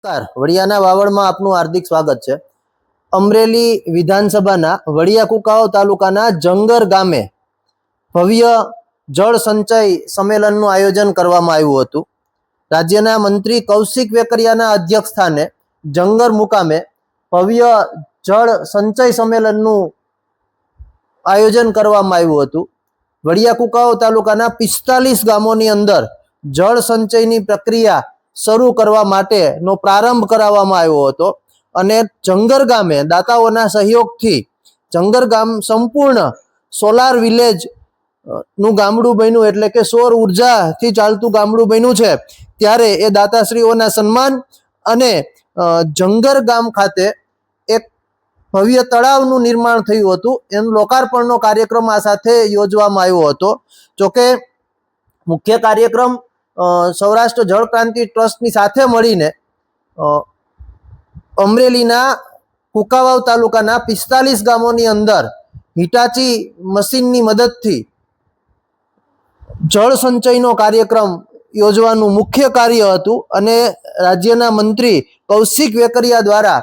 નમસ્કાર, વડિયાના વાવડમાં આપનું હાર્દિક સ્વાગત છે। અમરેલી વિધાનસભાના વડિયા કુકાઓ તાલુકાના જંગર ગામે ભવ્ય જળ સંચય સંમેલનનું આયોજન કરવામાં આવ્યું હતું। રાજ્યના મંત્રી કૌશિક વેકરિયાના અધ્યક્ષ સ્થાને જંગર મુકામે ભવ્ય જળ સંચય સંમેલનનું આયોજન કરવામાં આવ્યું હતું। વડિયા કુકાઓ તાલુકાના 45 ગામોની અંદર જળ સંચયની પ્રક્રિયા શરૂ કરવા માટેનો પ્રારંભ કરાવવામાં આવ્યો હતો અને જંગર ગામે દાતાઓના સહયોગથી જંગર ગામ સંપૂર્ણ સોલાર વિલેજ નું ગામડું બન્યું, એટલે કે સૌર ઉર્જાથી ચાલતું ગામડું બન્યું છે। ત્યારે એ દાતાશ્રીઓના સન્માન અને જંગર ગામ ખાતે એક ભવ્ય તળાવનું નિર્માણ થયું હતું, એનું લોકાર્પણનો કાર્યક્રમ આ સાથે યોજવામાં આવ્યો હતો। જોકે મુખ્ય કાર્યક્રમ સૌરાષ્ટ્ર જળ ક્રાંતિ ટ્રસ્ટની સાથે મળીને અમરેલીના કુકાવાવ તાલુકાના 45 ગામોની અંદર હિટાચી મશીનની મદદથી જળ સંચયનો કાર્યક્રમ યોજવાનું મુખ્ય કાર્ય હતું અને રાજ્યના મંત્રી કૌશિક વેકરિયા દ્વારા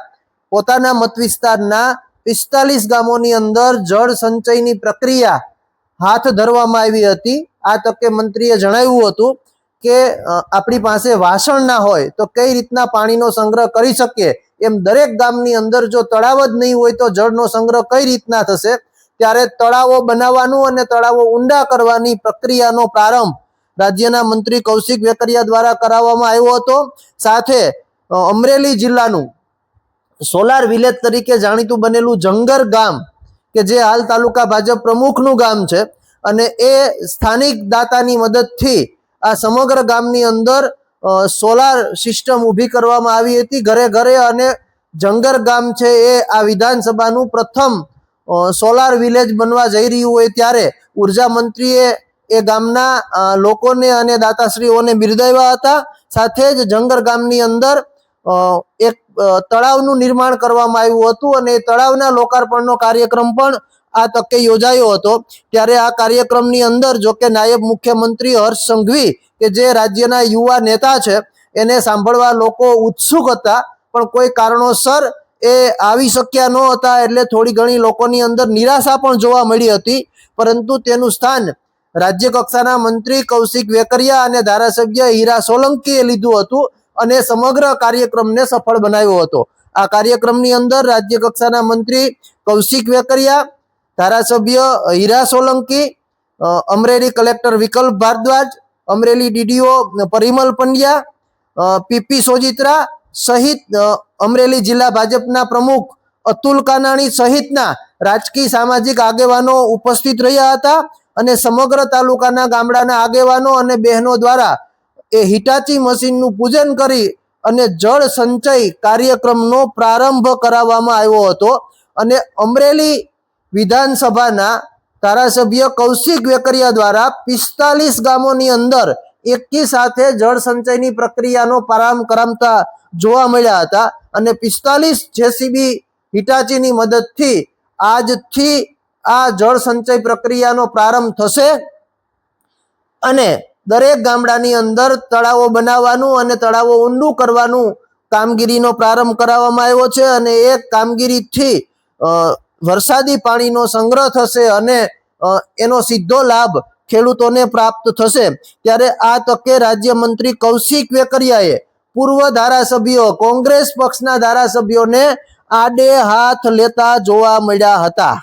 પોતાના મત વિસ્તારના 45 ગામોની અંદર જળ સંચયની પ્રક્રિયા હાથ ધરવામાં આવી હતી। આ તકે મંત્રીએ જણાવ્યું હતું કે આપણી પાસે વાસણ ના હોય તો કઈ રીતના પાણીનો સંગ્રહ કરી શકીએ, એમ દરેક ગામની અંદર જો તળાવ જ નહીં હોય તો જળનો સંગ્રહ કઈ રીતના થશે। ત્યારે તળાવો બનાવવાનું અને તળાવો ઊંડા કરવાની પ્રક્રિયાનો પ્રારંભ રાજ્યના મંત્રી કૌશિક વેકરિયા દ્વારા કરાવવામાં આવ્યો હતો। સાથે અમરેલી જિલ્લાનું સોલાર વિલેજ તરીકે જાણીતું બનેલું જંગર ગામ કે જે હાલ તાલુકા ભાજપ પ્રમુખનું ગામ છે અને એ સ્થાનિક દાતાની મદદથી આ સમગ્ર ગામની અંદર સોલાર સિસ્ટમ ઊભી કરવામાં આવી હતી ઘરે ઘરે, અને જંગર ગામ છે એ આ વિધાનસભાનું પ્રથમ સોલાર વિલેજ બનવા જઈ રહ્યું હોય ત્યારે ઉર્જા મંત્રીએ એ ગામના લોકોને અને દાતાશ્રીઓને બિરદાવ્યા હતા। સાથે જ જંગર ગામની અંદર એક તળાવનું નિર્માણ કરવામાં આવ્યું હતું અને એ તળાવના લોકાર્પણનો કાર્યક્રમ પણ આ તકે યોજાયો હતો। ત્યારે આ કાર્યક્રમની અંદર જો કે નાયબ મુખ્યમંત્રી હર્ષ સંઘવી કે જે રાજ્યના યુવા નેતા છે એને સાંભળવા લોકો ઉત્સુક હતા, પણ કોઈ કારણોસર એ આવી શક્યા ન હતા, એટલે થોડી ઘણી લોકોની અંદર નિરાશા પણ જોવા મળી હતી। પરંતુ તેનું સ્થાન રાજ્ય કક્ષાના મંત્રી કૌશિક વેકરિયા અને ધારાસભ્ય હીરા સોલંકીએ લીધું હતું અને સમગ્ર કાર્યક્રમને સફળ બનાવ્યો હતો। આ કાર્યક્રમની અંદર રાજ્ય કક્ષાના મંત્રી કૌશિક વેકરિયા, ધારાસભ્ય હીરા સોલંકી, અમરેલી કલેક્ટર વિકલ્પ ભારદ્વાજ, અમરેલી ડીડીઓ પરિમલ પંડ્યા, પીપી સોજિત્રા સહિત અમરેલી જિલ્લા ભાજપના પ્રમુખ અતુલ કાનાણી સહિતના રાજકીય સામાજિક આગેવાનો ઉપસ્થિત રહ્યા હતા અને સમગ્ર તાલુકાના ગામડાના આગેવાનો અને બહેનો દ્વારા એ હિટાચી મશીનનું પૂજન કરી અને જળ સંચય કાર્યક્રમનો પ્રારંભ કરાવવામાં આવ્યો હતો અને અમરેલી વિધાનસભાના ધારાસભ્ય કૌશિક વેકરિયા દ્વારા 45 ગામોની અંદર એકી સાથે જળ સંચયની પ્રક્રિયાનો પ્રારંભ કરાવતા જોવા મળ્યા હતા અને 45 જેસીબી હિટાચીની મદદથી આજથી આ જળ સંચય પ્રક્રિયાનો પ્રારંભ થશે અને દરેક ગામડાની અંદર તળાવો બનાવવાનું અને તળાવો ઊંડું કરવાનું કામગીરીનો પ્રારંભ કરાવવામાં આવ્યો છે અને એ કામગીરીથી વરસાદી પાણીનો સંગ્રહ થશે અને એનો સીધો લાભ ખેડૂતોને પ્રાપ્ત થશે। ત્યારે આ તકે રાજ્યમંત્રી કૌશિક વેકરિયાએ પૂર્વ ધારાસભ્યો, કોંગ્રેસ પક્ષના ધારાસભ્યોને આડે હાથ લેતા જોવા મળ્યા હતા।